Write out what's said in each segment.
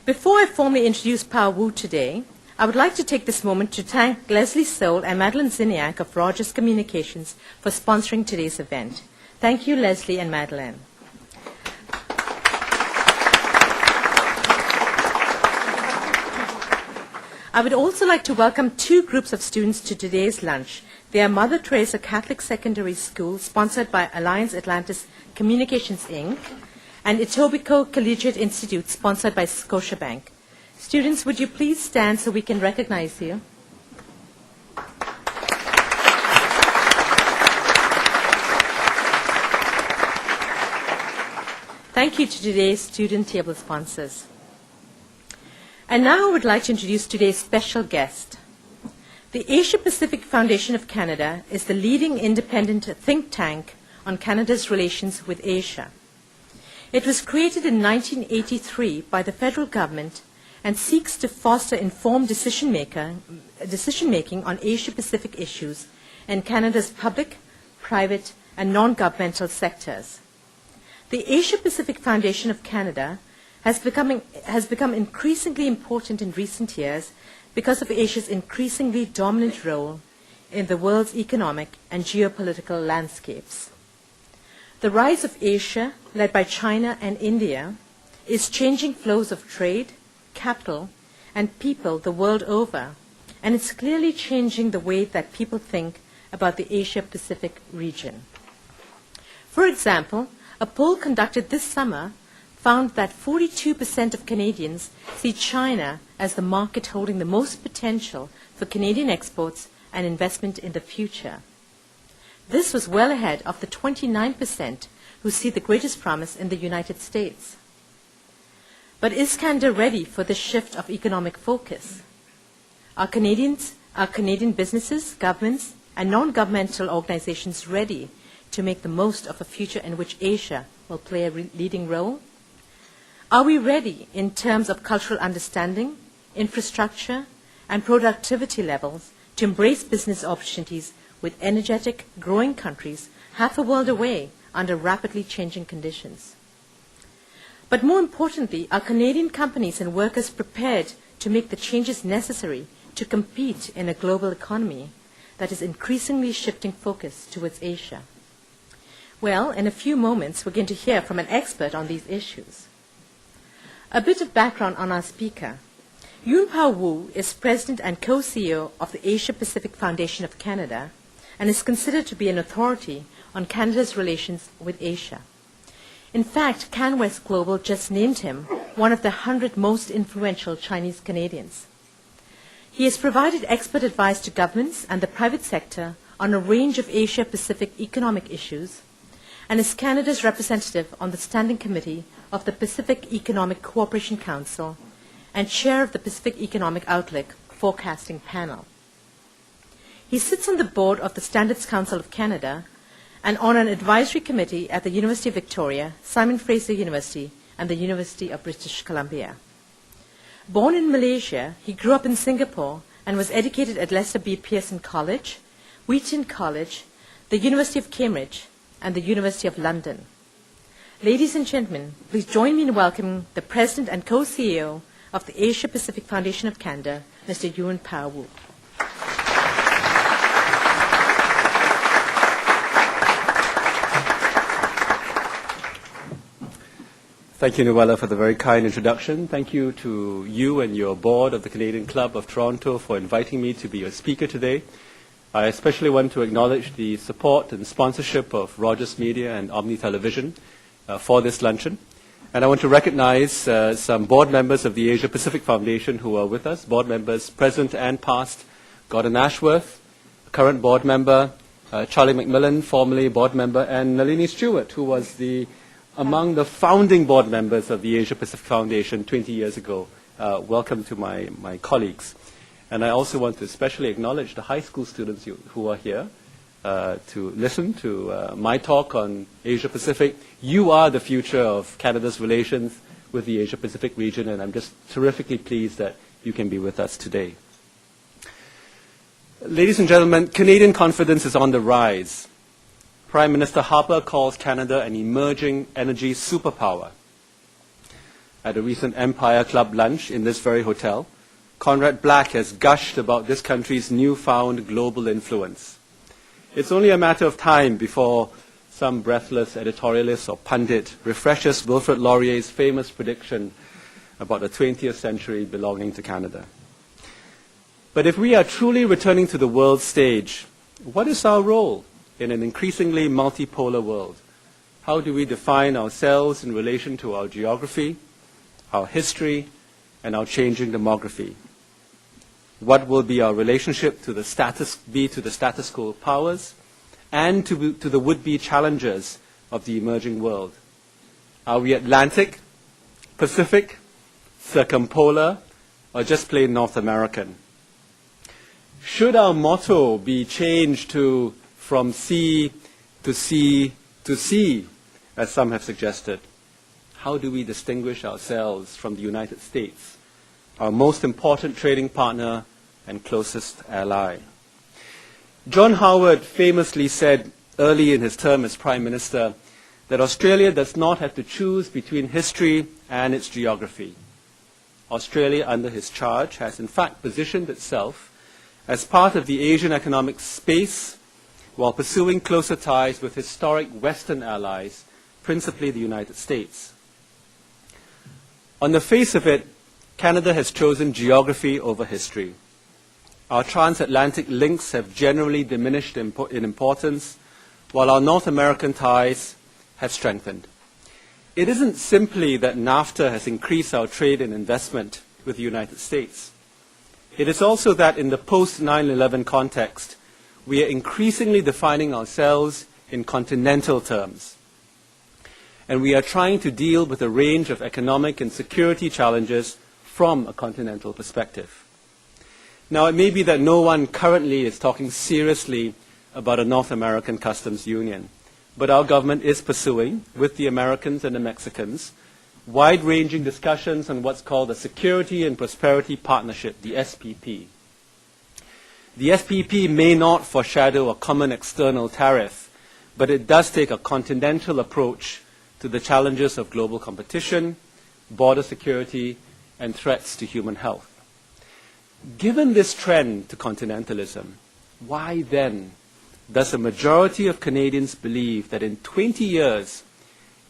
Before I formally introduce Pa Wu today, I would like to take this moment to thank Leslie Soule and Madeline Ziniak of Rogers Communications for sponsoring today's event. Thank you, Leslie and Madeline. I would also like to welcome two groups of students to today's lunch. They are Mother Teresa Catholic Secondary School, sponsored by Alliance Atlantis Communications, Inc., and Etobicoke Collegiate Institute, sponsored by Scotiabank. Students, would you please stand so we can recognize you? Thank you to today's student table sponsors. And now I would like to introduce today's special guest. The Asia Pacific Foundation of Canada is the leading independent think tank on Canada's relations with Asia. It was created in 1983 by the federal government and seeks to foster informed decision-making on Asia-Pacific issues in Canada's public, private, and non-governmental sectors. The Asia-Pacific Foundation of Canada has become increasingly important in recent years because of Asia's increasingly dominant role in the world's economic and geopolitical landscapes. The rise of Asia, led by China and India, is changing flows of trade, capital, and people the world over, and it's clearly changing the way that people think about the Asia-Pacific region. For example, a poll conducted this summer found that 42% of Canadians see China as the market holding the most potential for Canadian exports and investment in the future. This was well ahead of the 29% who see the greatest promise in the United States. But is Canada ready for this shift of economic focus? Are Canadian businesses, governments, and non-governmental organizations ready to make the most of a future in which Asia will play a leading role? Are we ready in terms of cultural understanding, infrastructure, and productivity levels to embrace business opportunities with energetic, growing countries half a world away under rapidly changing conditions? But more importantly, are Canadian companies and workers prepared to make the changes necessary to compete in a global economy that is increasingly shifting focus towards Asia? Well, in a few moments, we're going to hear from an expert on these issues. A bit of background on our speaker. Yuen Wu is President and Co-CEO of the Asia Pacific Foundation of Canada and is considered to be an authority on Canada's relations with Asia. In fact, CanWest Global just named him one of the 100 most influential Chinese Canadians. He has provided expert advice to governments and the private sector on a range of Asia-Pacific economic issues and is Canada's representative on the Standing Committee of the Pacific Economic Cooperation Council and chair of the Pacific Economic Outlook Forecasting Panel. He sits on the board of the Standards Council of Canada and on an advisory committee at the University of Victoria, Simon Fraser University, and the University of British Columbia. Born in Malaysia, he grew up in Singapore and was educated at Lester B. Pearson College, Wheaton College, the University of Cambridge, and the University of London. Ladies and gentlemen, please join me in welcoming the President and Co-CEO of the Asia Pacific Foundation of Canada, Mr. Yuen Wu. Thank you, Noella, for the very kind introduction. Thank you to you and your board of the Canadian Club of Toronto for inviting me to be your speaker today. I especially want to acknowledge the support and sponsorship of Rogers Media and Omni Television for this luncheon. And I want to recognize some board members of the Asia Pacific Foundation who are with us, board members present and past, Gordon Ashworth, current board member, Charlie McMillan, formerly board member, and Nalini Stewart, who was among the founding board members of the Asia Pacific Foundation 20 years ago. Welcome to my colleagues. And I also want to especially acknowledge the high school students who are here to listen to my talk on Asia Pacific. You are the future of Canada's relations with the Asia Pacific region, and I'm just terrifically pleased that you can be with us today. Ladies and gentlemen, Canadian confidence is on the rise. Prime Minister Harper calls Canada an emerging energy superpower. at a recent Empire Club lunch in this very hotel, Conrad Black has gushed about this country's newfound global influence. It's only a matter of time before some breathless editorialist or pundit refreshes Wilfrid Laurier's famous prediction about the 20th century belonging to Canada. But if we are truly returning to the world stage, what is our role in an increasingly multipolar world? How do we define ourselves in relation to our geography, our history, and our changing demography? What will be our relationship to the status quo powers and to the would-be challengers of the emerging world? Are we Atlantic, Pacific, circumpolar, or just plain North American? Should our motto be changed to from sea to sea to sea, as some have suggested? How do we distinguish ourselves from the United States, our most important trading partner and closest ally? John Howard famously said early in his term as Prime Minister that Australia does not have to choose between history and its geography. Australia, under his charge, has in fact positioned itself as part of the Asian economic space while pursuing closer ties with historic Western allies, principally the United States. On the face of it, Canada has chosen geography over history. Our transatlantic links have generally diminished in importance, while our North American ties have strengthened. It isn't simply that NAFTA has increased our trade and investment with the United States. It is also that in the post-9/11 context, we are increasingly defining ourselves in continental terms. And we are trying to deal with a range of economic and security challenges from a continental perspective. Now, it may be that no one currently is talking seriously about a North American customs union, but our government is pursuing, with the Americans and the Mexicans, wide-ranging discussions on what's called the Security and Prosperity Partnership, the SPP. The SPP may not foreshadow a common external tariff, but it does take a continental approach to the challenges of global competition, border security, and threats to human health. Given this trend to continentalism, why then does a majority of Canadians believe that in 20 years,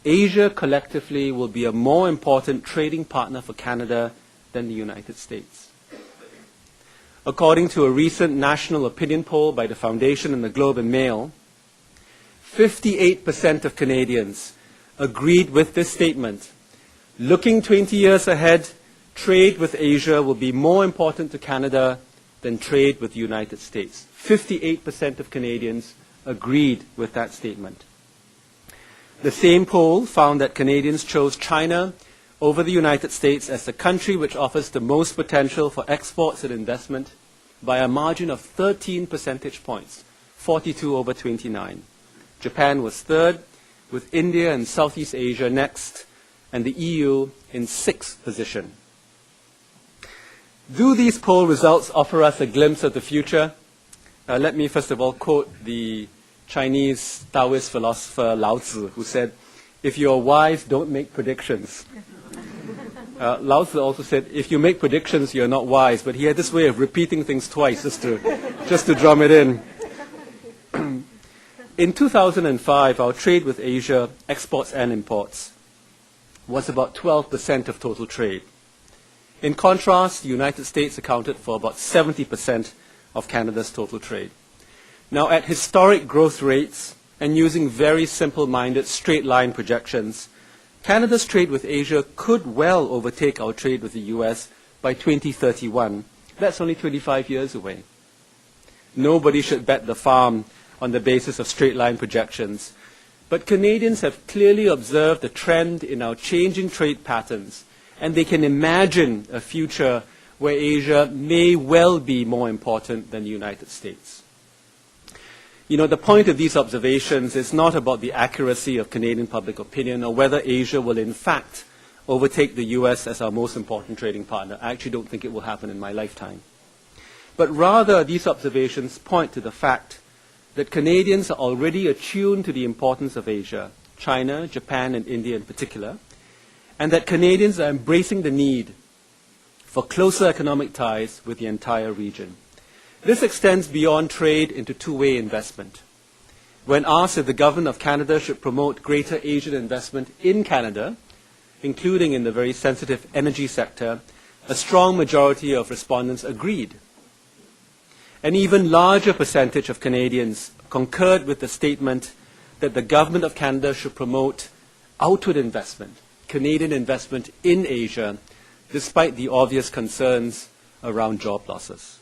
Asia collectively will be a more important trading partner for Canada than the United States? According to a recent national opinion poll by the Foundation and the Globe and Mail, 58% of Canadians agreed with this statement. Looking 20 years ahead, trade with Asia will be more important to Canada than trade with the United States. 58% of Canadians agreed with that statement. The same poll found that Canadians chose China over the United States as the country which offers the most potential for exports and investment by a margin of 13 percentage points, 42 over 29. Japan was third, with India and Southeast Asia next, and the EU in sixth position. Do these poll results offer us a glimpse of the future? Let me first of all quote the Chinese Taoist philosopher Lao Tzu, who said, "If you are wise, don't make predictions." Lao Tzu also said, "If you make predictions, you're not wise." But he had this way of repeating things twice just to drum it in. In 2005, our trade with Asia, exports and imports, was about 12% of total trade. In contrast, the United States accounted for about 70% of Canada's total trade. Now, at historic growth rates and using very simple-minded straight-line projections, Canada's trade with Asia could well overtake our trade with the US by 2031. That's only 25 years away. Nobody should bet the farm on the basis of straight-line projections. But Canadians have clearly observed the trend in our changing trade patterns, and they can imagine a future where Asia may well be more important than the United States. You know, the point of these observations is not about the accuracy of Canadian public opinion or whether Asia will in fact overtake the US as our most important trading partner. I actually don't think it will happen in my lifetime. But rather, these observations point to the fact that Canadians are already attuned to the importance of Asia, China, Japan, and India in particular, and that Canadians are embracing the need for closer economic ties with the entire region. This extends beyond trade into two-way investment. When asked if the government of Canada should promote greater Asian investment in Canada, including in the very sensitive energy sector, a strong majority of respondents agreed. An even larger percentage of Canadians concurred with the statement that the government of Canada should promote outward investment, Canadian investment in Asia, despite the obvious concerns around job losses.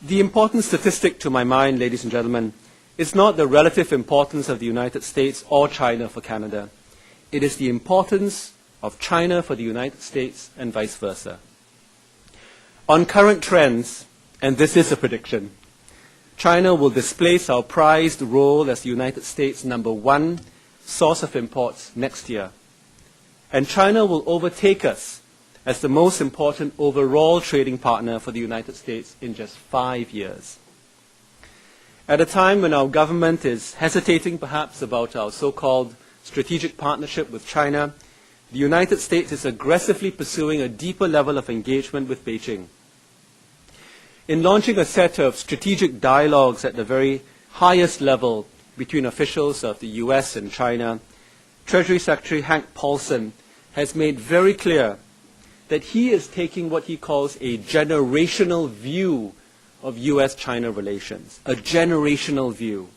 The important statistic to my mind, ladies and gentlemen, is not the relative importance of the United States or China for Canada. It is the importance of China for the United States and vice versa. On current trends, and this is a prediction, China will displace our prized role as the United States' #1 source of imports next year. And China will overtake us as the most important overall trading partner for the United States in just 5 years. At a time when our government is hesitating perhaps about our so-called strategic partnership with China, the United States is aggressively pursuing a deeper level of engagement with Beijing. In launching a set of strategic dialogues at the very highest level between officials of the US and China, Treasury Secretary Hank Paulson has made very clear that he is taking what he calls a generational view of US-China relations, a generational view.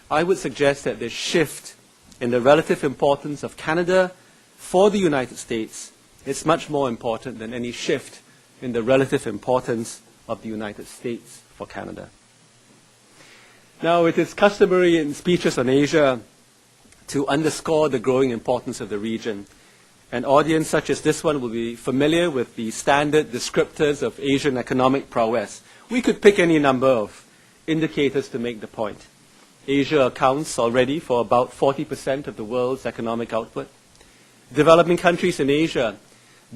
I would suggest that this shift in the relative importance of Canada for the United States is much more important than any shift in the relative importance of the United States for Canada. Now, it is customary in speeches on Asia to underscore the growing importance of the region. An audience such as this one will be familiar with the standard descriptors of Asian economic prowess. We could pick any number of indicators to make the point. Asia accounts already for about 40% of the world's economic output. Developing countries in Asia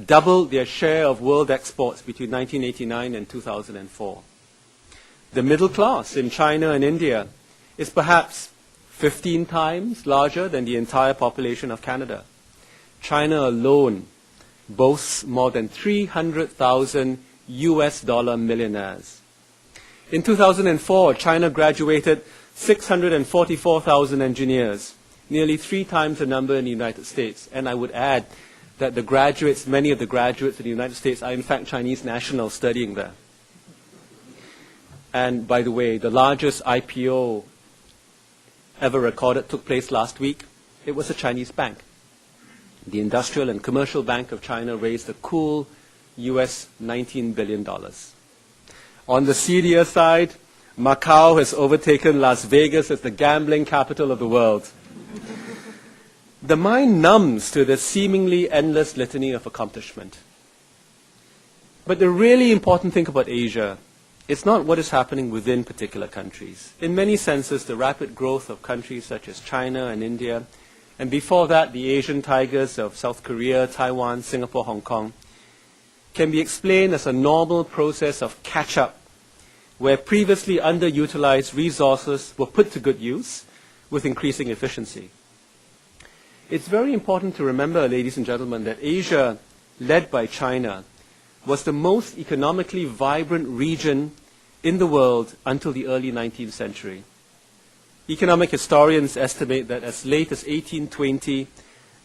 doubled their share of world exports between 1989 and 2004. The middle class in China and India is perhaps 15 times larger than the entire population of Canada. China alone boasts more than 300,000 US dollar millionaires. In 2004, China graduated 644,000 engineers, nearly 3 times the number in the United States. And I would add that the graduates, many of the graduates in the United States are in fact Chinese nationals studying there. And by the way, the largest IPO ever recorded took place last week. It was a Chinese bank. The Industrial and Commercial Bank of China raised a cool US $19 billion. On the seedier side, Macau has overtaken Las Vegas as the gambling capital of the world. The mind numbs to the seemingly endless litany of accomplishment. But the really important thing about Asia is not what is happening within particular countries. In many senses, the rapid growth of countries such as China and India, and before that, the Asian tigers of South Korea, Taiwan, Singapore, Hong Kong, can be explained as a normal process of catch-up, where previously underutilized resources were put to good use with increasing efficiency. It's very important to remember, ladies and gentlemen, that Asia, led by China, was the most economically vibrant region in the world until the early 19th century. Economic historians estimate that as late as 1820,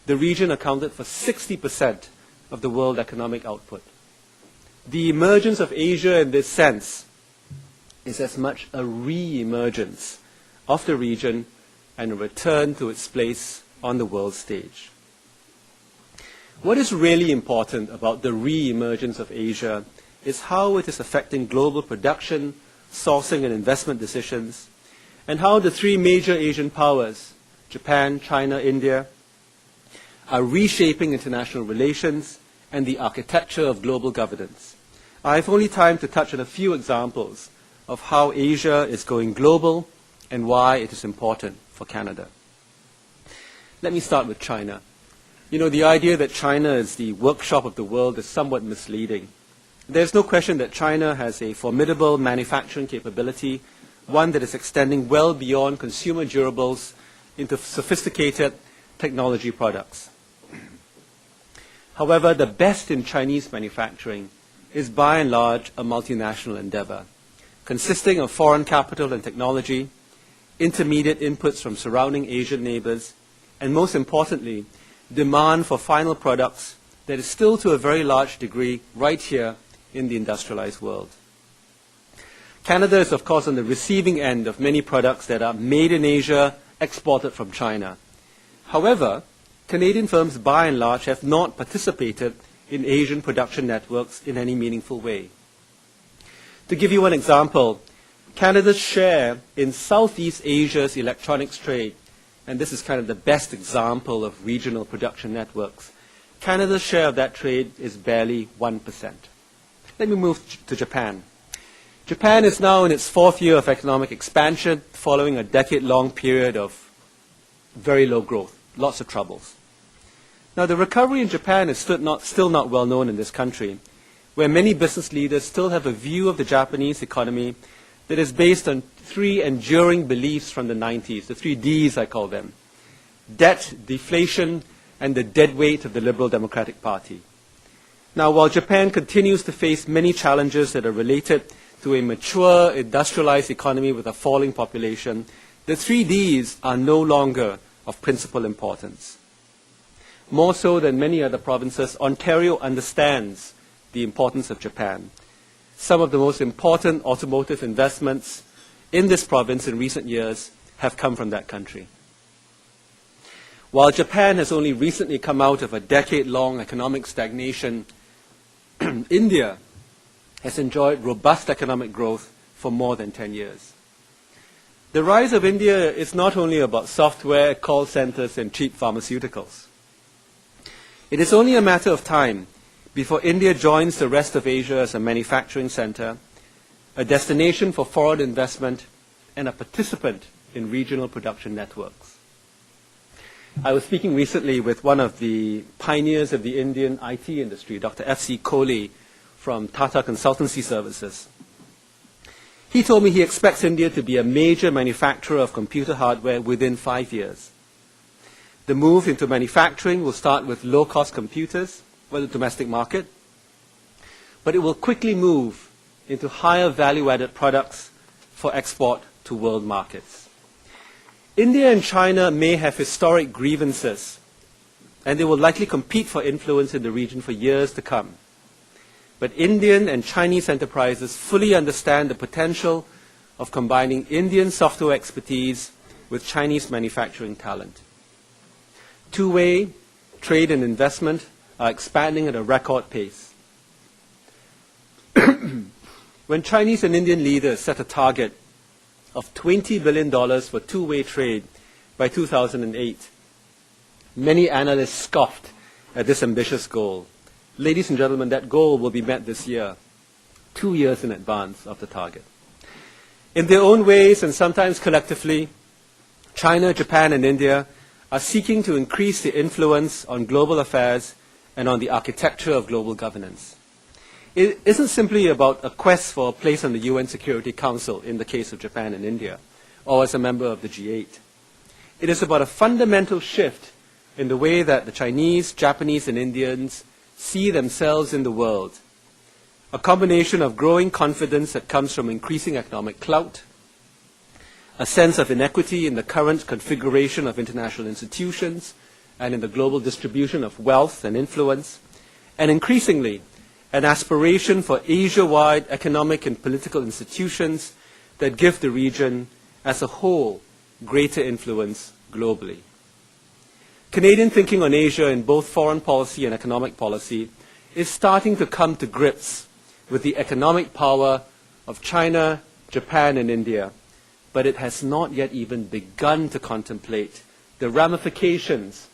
the region accounted for 60% of the world economic output. The emergence of Asia in this sense is as much a re-emergence of the region and a return to its place on the world stage. What is really important about the re-emergence of Asia is how it is affecting global production, sourcing and investment decisions, and how the 3 major Asian powers, Japan, China, India, are reshaping international relations and the architecture of global governance. I have only time to touch on a few examples of how Asia is going global and why it is important for Canada. Let me start with China. You know, the idea that China is the workshop of the world is somewhat misleading. There's no question that China has a formidable manufacturing capability, one that is extending well beyond consumer durables into sophisticated technology products. However, the best in Chinese manufacturing is by and large a multinational endeavor, consisting of foreign capital and technology, intermediate inputs from surrounding Asian neighbors, and most importantly, demand for final products that is still to a very large degree right here in the industrialized world. Canada is, of course, on the receiving end of many products that are made in Asia, exported from China. However, Canadian firms, by and large, have not participated in Asian production networks in any meaningful way. To give you one example, Canada's share in Southeast Asia's electronics trade, and this is kind of the best example of regional production networks, Canada's share of that trade is barely 1%. Let me move to Japan. Japan is now in its fourth year of economic expansion, following a decade-long period of very low growth, lots of troubles. Now, the recovery in Japan is still not well known in this country, where many business leaders still have a view of the Japanese economy that is based on three enduring beliefs from the 90s, the three Ds I call them: debt, deflation, and the dead weight of the Liberal Democratic Party. Now, while Japan continues to face many challenges that are related to a mature, industrialized economy with a falling population, the three Ds are no longer of principal importance. More so than many other provinces, Ontario understands the importance of Japan. Some of the most important automotive investments in this province in recent years have come from that country. While Japan has only recently come out of a decade-long economic stagnation, India has enjoyed robust economic growth for more than 10 years. The rise of India is not only about software, call centers, and cheap pharmaceuticals. It is only a matter of time before India joins the rest of Asia as a manufacturing center, a destination for foreign investment, and a participant in regional production networks. I was speaking recently with one of the pioneers of the Indian IT industry, Dr. F.C. Kohli from Tata Consultancy Services. He told me he expects India to be a major manufacturer of computer hardware within 5 years. The move into manufacturing will start with low-cost computers for the domestic market, but it will quickly move into higher value-added products for export to world markets. India and China may have historic grievances, and they will likely compete for influence in the region for years to come. But Indian and Chinese enterprises fully understand the potential of combining Indian software expertise with Chinese manufacturing talent. Two-way trade and investment are expanding at a record pace. When Chinese and Indian leaders set a target of $20 billion for two-way trade by 2008, many analysts scoffed at this ambitious goal. Ladies and gentlemen, that goal will be met this year, 2 years in advance of the target. In their own ways, and sometimes collectively, China, Japan, and India are seeking to increase their influence on global affairs and on the architecture of global governance. It isn't simply about a quest for a place on the UN Security Council in the case of Japan and India, or as a member of the G8. It is about a fundamental shift in the way that the Chinese, Japanese, and Indians see themselves in the world, a combination of growing confidence that comes from increasing economic clout, a sense of inequity in the current configuration of international institutions and in the global distribution of wealth and influence, and increasingly, an aspiration for Asia-wide economic and political institutions that give the region as a whole greater influence globally. Canadian thinking on Asia in both foreign policy and economic policy is starting to come to grips with the economic power of China, Japan, and India, but it has not yet even begun to contemplate the ramifications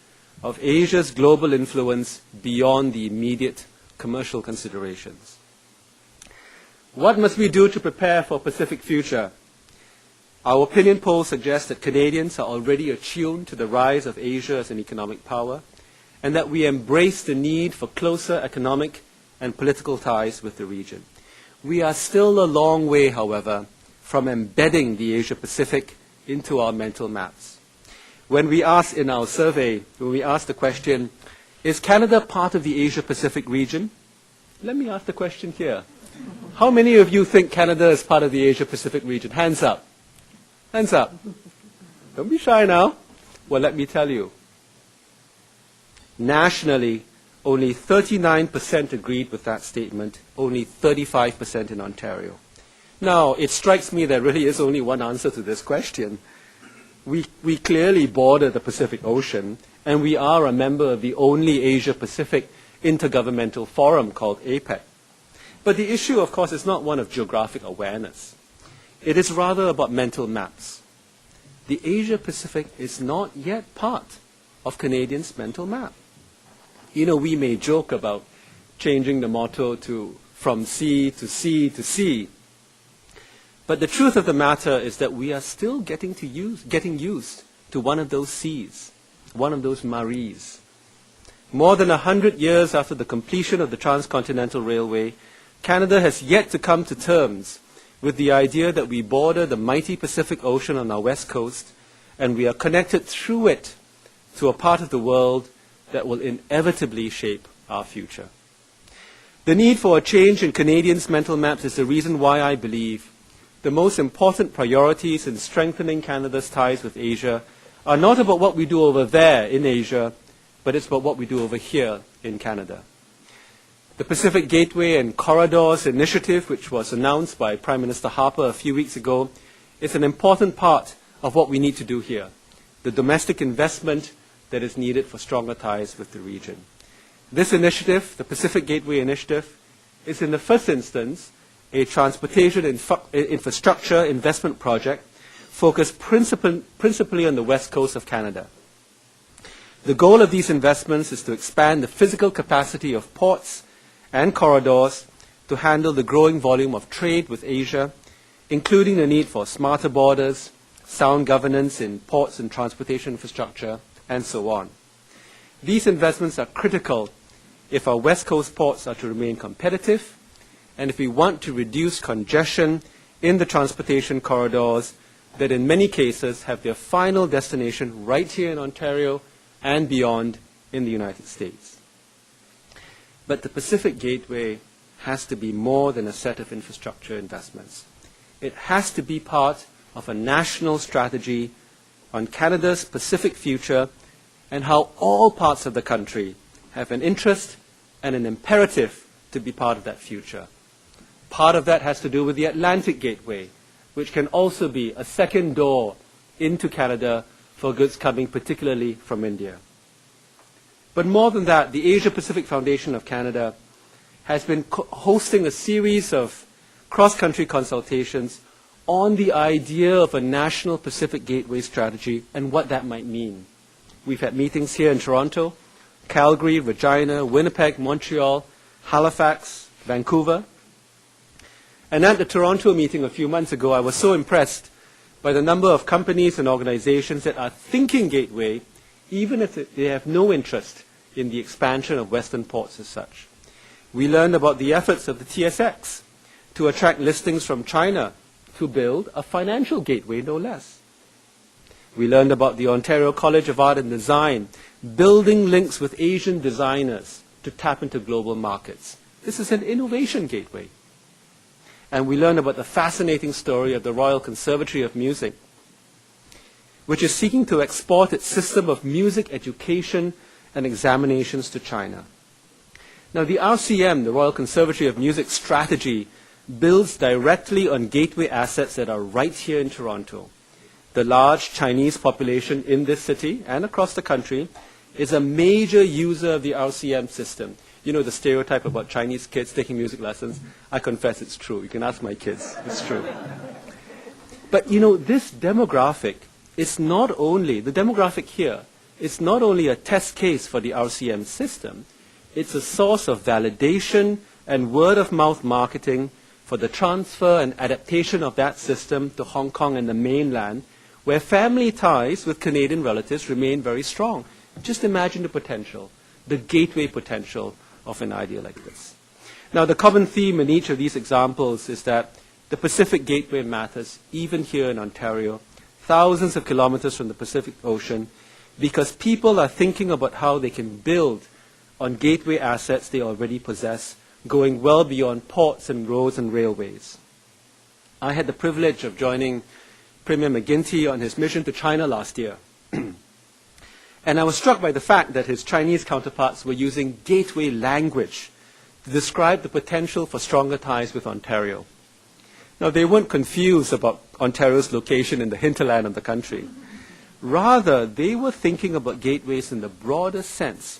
of Asia's global influence beyond the immediate commercial considerations. What must we do to prepare for a Pacific future? Our opinion polls suggest that Canadians are already attuned to the rise of Asia as an economic power, and that we embrace the need for closer economic and political ties with the region. We are still a long way, however, from embedding the Asia-Pacific into our mental maps. When we asked in our survey, when we asked the question, Is Canada part of the Asia-Pacific region? Let me ask the question here. How many of you think Canada is part of the Asia-Pacific region? Hands up. Hands up. Don't be shy now. Well, let me tell you. Nationally, only 39% agreed with that statement, only 35% in Ontario. Now, it strikes me there really is only one answer to this question. We clearly border the Pacific Ocean, and we are a member of the only Asia-Pacific intergovernmental forum called APEC. But the issue, of course, is not one of geographic awareness. It is rather about mental maps. The Asia-Pacific is not yet part of Canadians' mental map. You know, we may joke about changing the motto to from sea to sea to sea. But the truth of the matter is that we are still getting used to one of those seas, one of those maries. More than 100 years after the completion of the Transcontinental Railway, Canada has yet to come to terms with the idea that we border the mighty Pacific Ocean on our west coast, and we are connected through it to a part of the world that will inevitably shape our future. The need for a change in Canadians' mental maps is the reason why I believe the most important priorities in strengthening Canada's ties with Asia are not about what we do over there in Asia, but it's about what we do over here in Canada. The Pacific Gateway and Corridors Initiative, which was announced by Prime Minister Harper a few weeks ago, is an important part of what we need to do here, the domestic investment that is needed for stronger ties with the region. This initiative, the Pacific Gateway Initiative, is in the first instance a transportation infrastructure investment project focused principally on the west coast of Canada. The goal of these investments is to expand the physical capacity of ports and corridors to handle the growing volume of trade with Asia, including the need for smarter borders, sound governance in ports and transportation infrastructure, and so on. These investments are critical if our west coast ports are to remain competitive, and if we want to reduce congestion in the transportation corridors that in many cases have their final destination right here in Ontario and beyond in the United States. But the Pacific Gateway has to be more than a set of infrastructure investments. It has to be part of a national strategy on Canada's Pacific future and how all parts of the country have an interest and an imperative to be part of that future. Part of that has to do with the Atlantic Gateway, which can also be a second door into Canada for goods coming particularly from India. But more than that, the Asia-Pacific Foundation of Canada has been hosting a series of cross-country consultations on the idea of a national Pacific Gateway strategy and what that might mean. We've had meetings here in Toronto, Calgary, Regina, Winnipeg, Montreal, Halifax, Vancouver. And at the Toronto meeting a few months ago, I was so impressed by the number of companies and organizations that are thinking gateway, even if they have no interest in the expansion of Western ports as such. We learned about the efforts of the TSX to attract listings from China to build a financial gateway, no less. We learned about the Ontario College of Art and Design building links with Asian designers to tap into global markets. This is an innovation gateway. And we learned about the fascinating story of the Royal Conservatory of Music, which is seeking to export its system of music education and examinations to China. Now, the RCM, the Royal Conservatory of Music strategy, builds directly on gateway assets that are right here in Toronto. The large Chinese population in this city and across the country is a major user of the RCM system. You know the stereotype about Chinese kids taking music lessons? I confess it's true. You can ask my kids. It's true. But you know, this demographic is not only, the demographic here, is not only a test case for the RCM system, it's a source of validation and word-of-mouth marketing for the transfer and adaptation of that system to Hong Kong and the mainland, where family ties with Canadian relatives remain very strong. Just imagine the potential, the gateway potential of an idea like this. Now, the common theme in each of these examples is that the Pacific Gateway matters, even here in Ontario, thousands of kilometers from the Pacific Ocean, because people are thinking about how they can build on gateway assets they already possess, going well beyond ports and roads and railways. I had the privilege of joining Premier McGuinty on his mission to China last year. And I was struck by the fact that his Chinese counterparts were using gateway language to describe the potential for stronger ties with Ontario. Now, they weren't confused about Ontario's location in the hinterland of the country. Rather, they were thinking about gateways in the broader sense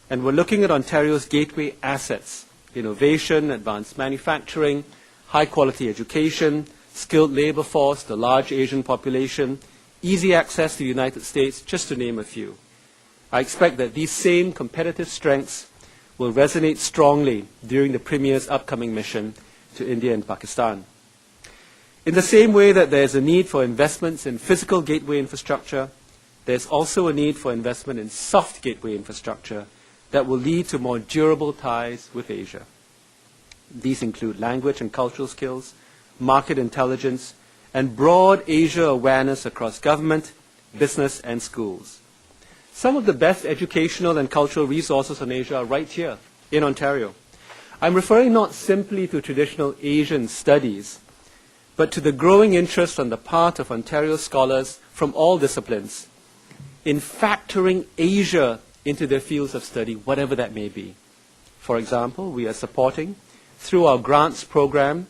and were looking at Ontario's gateway assets: innovation, advanced manufacturing, high-quality education, skilled labor force, the large Asian population, easy access to the United States, just to name a few. I expect that these same competitive strengths will resonate strongly during the Premier's upcoming mission to India and Pakistan. In the same way that there is a need for investments in physical gateway infrastructure, there is also a need for investment in soft gateway infrastructure that will lead to more durable ties with Asia. These include language and cultural skills, market intelligence, and broad Asia awareness across government, business, and schools. Some of the best educational and cultural resources on Asia are right here in Ontario. I'm referring not simply to traditional Asian studies, but to the growing interest on the part of Ontario scholars from all disciplines in factoring Asia into their fields of study, whatever that may be. For example, we are supporting, through our grants program,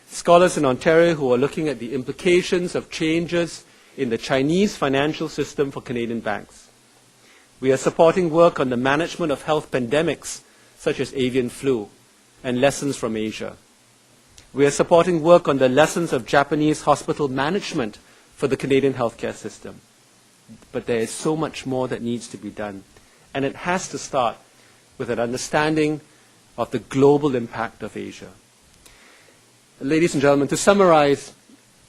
scholars in Ontario who are looking at the implications of changes in the Chinese financial system for Canadian banks. We are supporting work on the management of health pandemics, such as avian flu, and lessons from Asia. We are supporting work on the lessons of Japanese hospital management for the Canadian healthcare system. But there is so much more that needs to be done, and it has to start with an understanding of the global impact of Asia. Ladies and gentlemen, to summarize,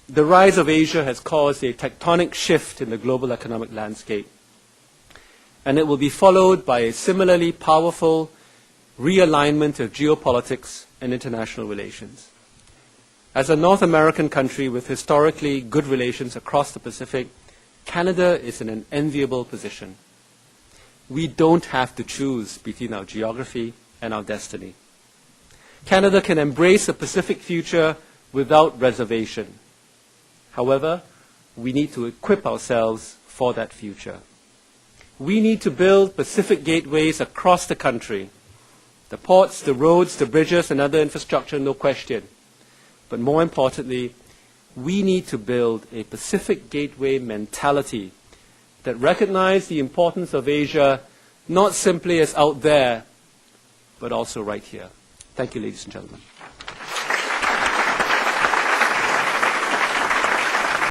the rise of Asia has caused a tectonic shift in the global economic landscape, and it will be followed by a similarly powerful realignment of geopolitics and international relations. As a North American country with historically good relations across the Pacific, Canada is in an enviable position. We don't have to choose between our geography and our destiny. Canada can embrace a Pacific future without reservation. However, we need to equip ourselves for that future. We need to build Pacific gateways across the country. The ports, the roads, the bridges, and other infrastructure, no question. But more importantly, we need to build a Pacific gateway mentality that recognizes the importance of Asia not simply as out there, but also right here. Thank you, ladies and gentlemen.